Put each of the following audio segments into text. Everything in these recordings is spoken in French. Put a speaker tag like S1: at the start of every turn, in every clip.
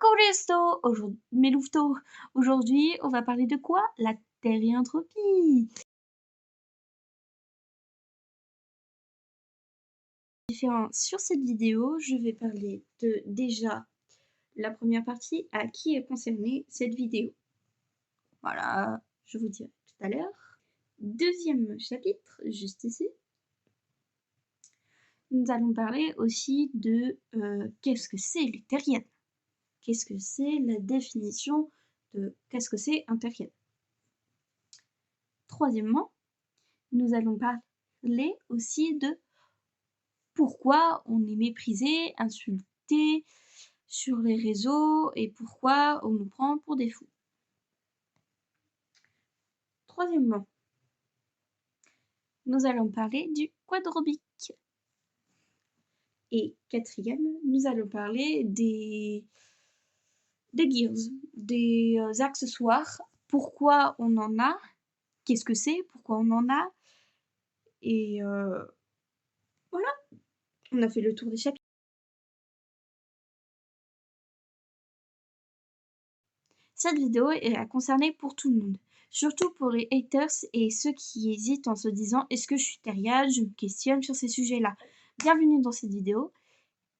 S1: Coucou mes louveteaux. Aujourd'hui, on va parler de quoi? La terrientropie. Sur cette vidéo, je vais parler de déjà la première partie, à qui est concernée cette vidéo. Voilà, je vous dirai tout à l'heure. Deuxième chapitre, juste ici. Nous allons parler aussi de qu'est-ce que c'est les terriennes. Qu'est-ce que c'est la définition de qu'est-ce que c'est un terrienne. Troisièmement, nous allons parler aussi de pourquoi on est méprisé, insulté sur les réseaux et pourquoi on nous prend pour des fous. Troisièmement, nous allons parler du quadrobique. Et quatrième, nous allons parler des gears, des accessoires, pourquoi on en a, qu'est-ce que c'est, pourquoi on en a, et voilà, on a fait le tour des chapitres. Cette vidéo est à concerner pour tout le monde, surtout pour les haters et ceux qui hésitent en se disant « Est-ce que je suis terrienne ?» Je me questionne sur ces sujets-là. Bienvenue dans cette vidéo,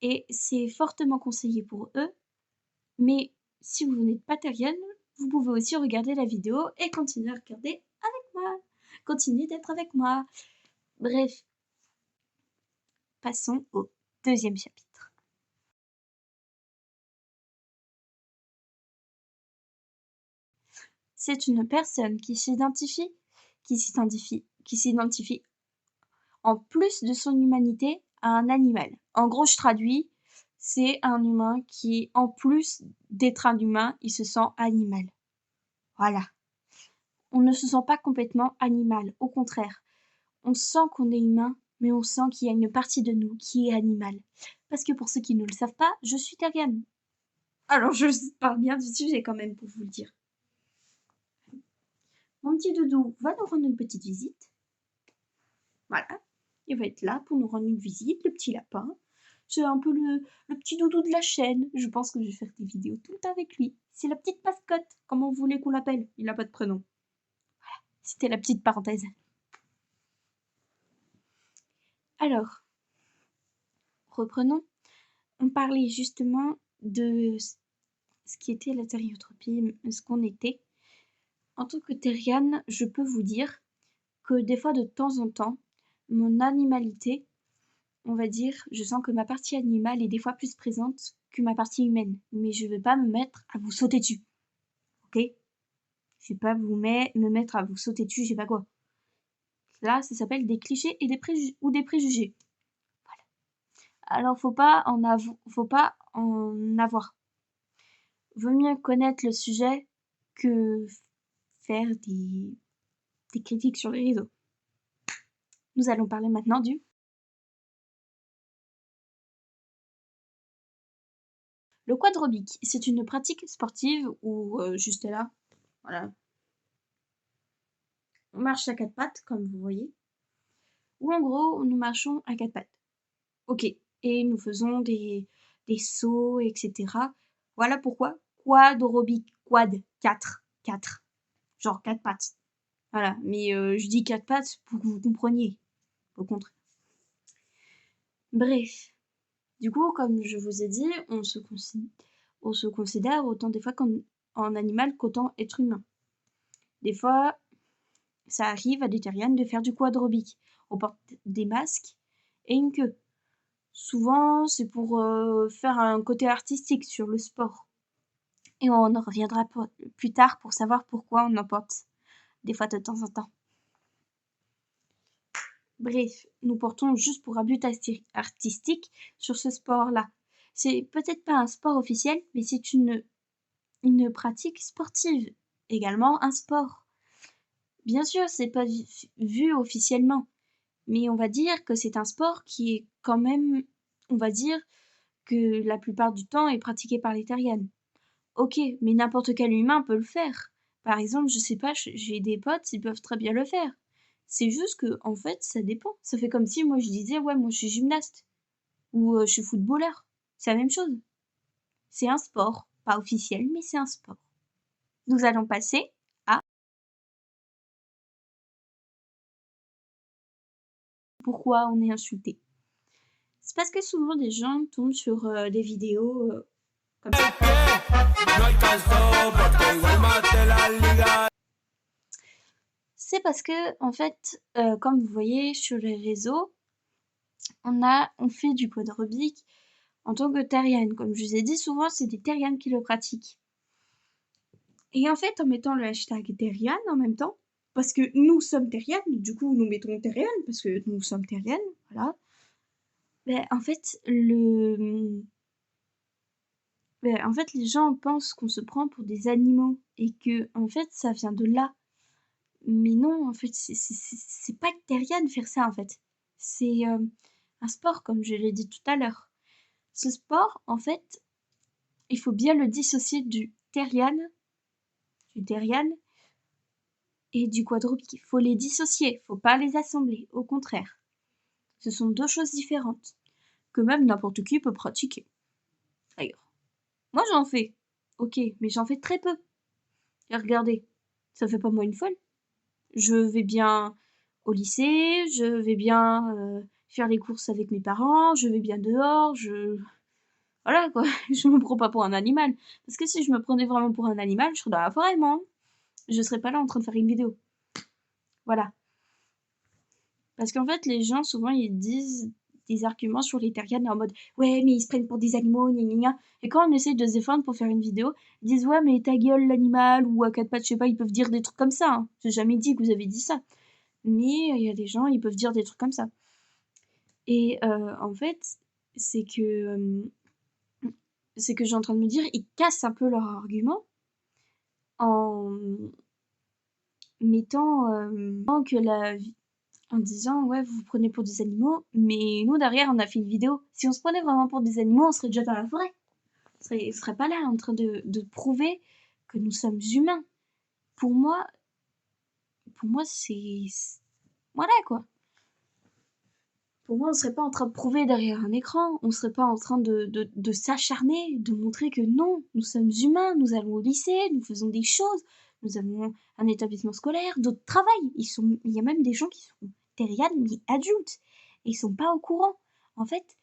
S1: et c'est fortement conseillé pour eux, mais si vous n'êtes pas terrienne, vous pouvez aussi regarder la vidéo et continuer à regarder avec moi. Continuez d'être avec moi. Bref, passons au deuxième chapitre. C'est une personne qui s'identifie en plus de son humanité à un animal. En gros, je traduis, c'est un humain qui, en plus d'être un humain, il se sent animal. Voilà. On ne se sent pas complètement animal, au contraire. On sent qu'on est humain, mais on sent qu'il y a une partie de nous qui est animale. Parce que pour ceux qui ne le savent pas, je suis terrienne. Alors je parle bien du sujet quand même pour vous le dire. Mon petit doudou va nous rendre une petite visite. Voilà. Il va être là pour nous rendre une visite, le petit lapin. C'est un peu le petit doudou de la chaîne. Je pense que je vais faire des vidéos tout le temps avec lui. C'est la petite mascotte, comment vous voulez qu'on l'appelle. Il n'a pas de prénom. Voilà, c'était la petite parenthèse. Alors, reprenons. On parlait justement de ce qui était la terriotropie, ce qu'on était. En tant que terrienne, je peux vous dire que des fois, de temps en temps, mon animalité, on va dire, je sens que ma partie animale est des fois plus présente que ma partie humaine. Mais je ne vais pas me mettre à vous sauter dessus. Ok? Je vais pas me mettre à vous sauter dessus, je sais pas quoi. Là, ça s'appelle des clichés et des préjugés. Voilà. Alors, faut pas en avoir. Vaut mieux connaître le sujet que faire des critiques sur les réseaux. Nous allons parler maintenant du le quadrobique. C'est une pratique sportive où juste là, voilà, on marche à quatre pattes, comme vous voyez. Ou en gros, nous marchons à quatre pattes. Ok. Et nous faisons des sauts, etc. Voilà pourquoi quadrobique. Quad, 4. 4. Genre quatre pattes. Voilà. Mais je dis quatre pattes pour que vous compreniez. Au contraire. Bref. Du coup, comme je vous ai dit, on se considère autant des fois en animal qu'autant être humain. Des fois, ça arrive à des terriennes de faire du quadrobique. On porte des masques et une queue. Souvent, c'est pour faire un côté artistique sur le sport. Et on en reviendra plus tard pour savoir pourquoi on en porte des fois de temps en temps. Bref, nous portons juste pour un but artistique sur ce sport-là. C'est peut-être pas un sport officiel, mais c'est une pratique sportive. Également un sport. Bien sûr, c'est pas vu officiellement, mais on va dire que c'est un sport qui est quand même, on va dire, que la plupart du temps est pratiqué par les terriennes. Ok, mais n'importe quel humain peut le faire. Par exemple, je sais pas, j'ai des potes, ils peuvent très bien le faire. C'est juste que, en fait, ça dépend. Ça fait comme si moi je disais, ouais, moi je suis gymnaste. Ou je suis footballeur. C'est la même chose. C'est un sport. pas officiel, mais c'est un sport. Nous allons passer à pourquoi on est insulté. C'est parce que souvent des gens tombent sur des vidéos comme ça. C'est parce que, en fait, comme vous voyez sur les réseaux, on fait du poids aérobic en tant que terrienne. Comme je vous ai dit, souvent c'est des terriennes qui le pratiquent. Et en fait, en mettant le hashtag terrienne en même temps, parce que nous sommes terriennes, du coup nous mettons terrienne parce que nous sommes terriennes, voilà. Ben, en fait, les gens pensent qu'on se prend pour des animaux et que, en fait, ça vient de là. Mais non, en fait, c'est pas terrienne faire ça, en fait. C'est un sport, comme je l'ai dit tout à l'heure. Ce sport, en fait, il faut bien le dissocier du terrien et du quadrupéde. Il faut les dissocier, faut pas les assembler, au contraire. Ce sont deux choses différentes, que même n'importe qui peut pratiquer. D'ailleurs, moi j'en fais, ok, mais j'en fais très peu. Et regardez, ça fait pas moi une folle. Je vais bien au lycée, je vais bien faire les courses avec mes parents, je vais bien dehors, voilà quoi, je me prends pas pour un animal. Parce que si je me prenais vraiment pour un animal, je serais dans la forêt, moi. Je serais pas là en train de faire une vidéo. Voilà. Parce qu'en fait, les gens, souvent, ils disent des arguments sur les terriens en mode ouais, mais ils se prennent pour des animaux, gna gna gna. Et quand on essaye de se défendre pour faire une vidéo, ils disent ouais, mais ta gueule, l'animal, ou à quatre pattes, je sais pas, ils peuvent dire des trucs comme ça. Hein. J'ai jamais dit que vous avez dit ça. Mais il y a des gens, ils peuvent dire des trucs comme ça. Et en fait, c'est que je suis en train de me dire, ils cassent un peu leur argument en mettant que en disant ouais, vous vous prenez pour des animaux, mais nous derrière on a fait une vidéo. Si on se prenait vraiment pour des animaux, on serait déjà dans la forêt. On serait pas là en train de prouver que nous sommes humains. Pour moi c'est voilà quoi. Pour moi, on serait pas en train de prouver derrière un écran, on serait pas en train de s'acharner, de montrer que non, nous sommes humains, nous allons au lycée, nous faisons des choses, nous avons un établissement scolaire, d'autres travaillent. Il y a même des gens qui sont terriens, mais adultes, et ils sont pas au courant. En fait,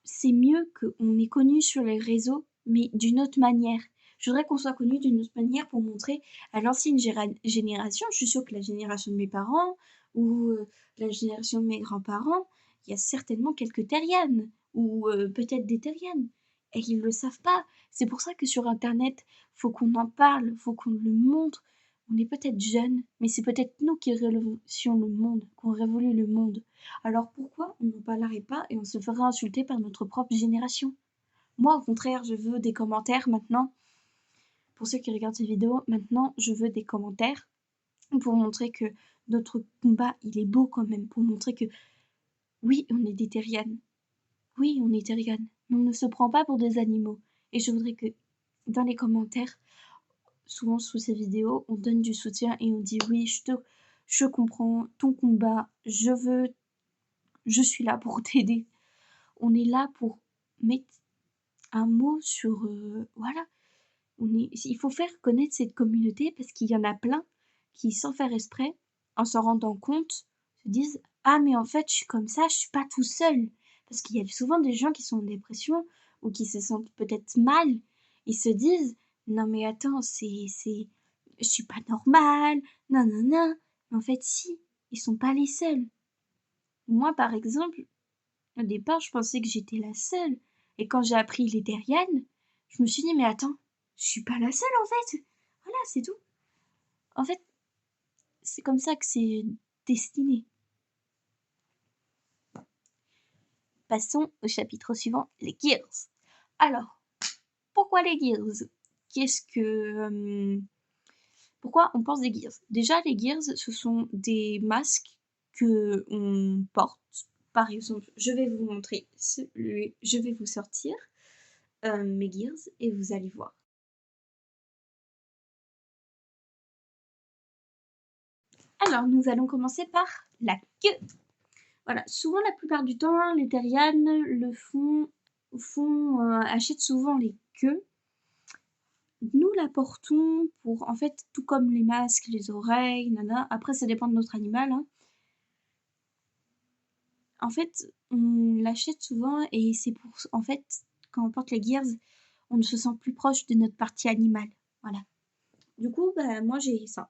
S1: c'est mieux qu'on est connu sur les réseaux, mais d'une autre manière. Je voudrais qu'on soit connu d'une autre manière pour montrer à l'ancienne génération, je suis sûre que la génération de mes parents ou la génération de mes grands-parents, il y a certainement quelques terriennes ou peut-être des terriennes. Et ils ne le savent pas. C'est pour ça que sur Internet, faut qu'on en parle, faut qu'on le montre. On est peut-être jeunes, mais c'est peut-être nous qui révolutionnions le monde, qu'on révolue le monde. Alors pourquoi on n'en parlerait pas et on se ferait insulter par notre propre génération? Moi, au contraire, je veux des commentaires maintenant. Pour ceux qui regardent ces vidéos, maintenant, je veux des commentaires pour montrer que notre combat, il est beau quand même. Pour montrer que, oui, on est des terriennes. Oui, on est terriennes. Mais on ne se prend pas pour des animaux. Et je voudrais que, dans les commentaires, souvent sous ces vidéos, on donne du soutien et on dit oui, je comprends ton combat, je suis là pour t'aider. On est là pour mettre un mot sur voilà. Il faut faire connaître cette communauté parce qu'il y en a plein qui, sans faire exprès, en s'en rendant compte, se disent ah mais en fait je suis comme ça, je suis pas tout seul. Parce qu'il y a souvent des gens qui sont en dépression ou qui se sentent peut-être mal. Ils se disent non mais attends, je suis pas normale, non non non. Mais en fait si, ils sont pas les seuls. Moi par exemple, au départ, je pensais que j'étais la seule. Et quand j'ai appris les Terriennes, je me suis dit, mais attends, je suis pas la seule en fait. Voilà, c'est tout. En fait, c'est comme ça que c'est destiné. Passons au chapitre suivant, les Gears. Alors, pourquoi les Gears? Pourquoi on pense des Gears? Déjà, les Gears, ce sont des masques que on porte. Par exemple, je vais vous montrer je vais vous sortir mes Gears et vous allez voir. Alors, nous allons commencer par la queue. Voilà, souvent la plupart du temps, les terriennes achètent souvent les queues la portons pour en fait, tout comme les masques, les oreilles, nana. Après ça dépend de notre animal, hein. En fait, on l'achète souvent et c'est pour en fait, quand on porte les gears, on se sent plus proche de notre partie animale, voilà. Du coup, bah, moi j'ai ça.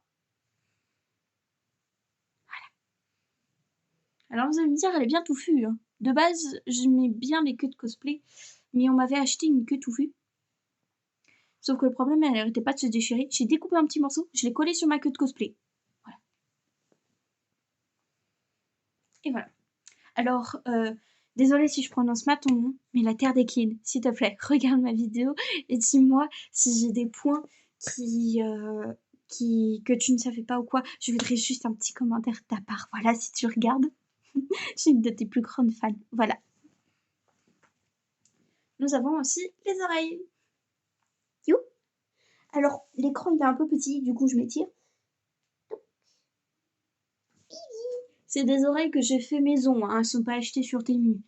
S1: Alors vous allez me dire, elle est bien touffue, hein. De base, j'aimais bien les queues de cosplay, mais on m'avait acheté une queue touffue. Sauf que le problème, elle arrêtait pas de se déchirer. J'ai découpé un petit morceau, je l'ai collé sur ma queue de cosplay. Voilà. Et voilà. Alors, désolée si je prononce mal ton nom, mais la Terre décline. S'il te plaît, regarde ma vidéo et dis-moi si j'ai des points que tu ne savais pas ou quoi. Je voudrais juste un petit commentaire de ta part. Voilà, si tu regardes. Je suis une de tes plus grandes fans. Voilà. Nous avons aussi les oreilles. You. Alors, l'écran il est un peu petit, du coup je m'étire. C'est des oreilles que j'ai fait maison, hein, elles sont pas achetées sur Temu.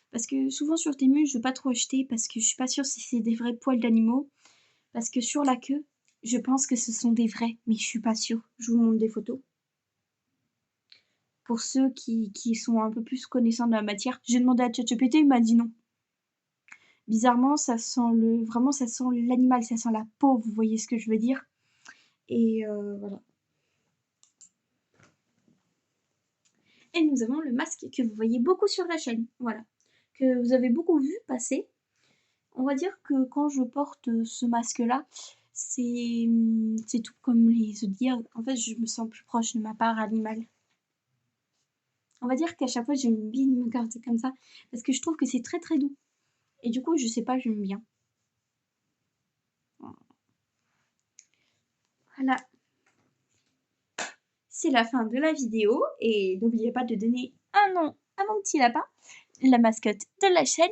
S1: Parce que souvent sur Temu, je veux pas trop acheter parce que je suis pas sûre si c'est des vrais poils d'animaux. Parce que sur la queue, je pense que ce sont des vrais, mais je suis pas sûre. Je vous montre des photos. Pour ceux qui sont un peu plus connaissants de la matière, j'ai demandé à ChatGPT, il m'a dit non. Bizarrement, ça sent vraiment ça sent l'animal, ça sent la peau, vous voyez ce que je veux dire. Et voilà. Et nous avons le masque que vous voyez beaucoup sur la chaîne, voilà. Que vous avez beaucoup vu passer. On va dire que quand je porte ce masque-là, c'est tout comme les autres gears. En fait, je me sens plus proche de ma part animale. On va dire qu'à chaque fois, j'aime bien me garder comme ça, parce que je trouve que c'est très très doux. Et du coup, je sais pas, j'aime bien. Voilà. C'est la fin de la vidéo, et n'oubliez pas de donner un nom à mon petit lapin, la mascotte de la chaîne,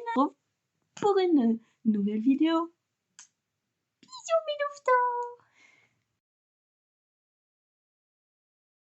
S1: pour une nouvelle vidéo.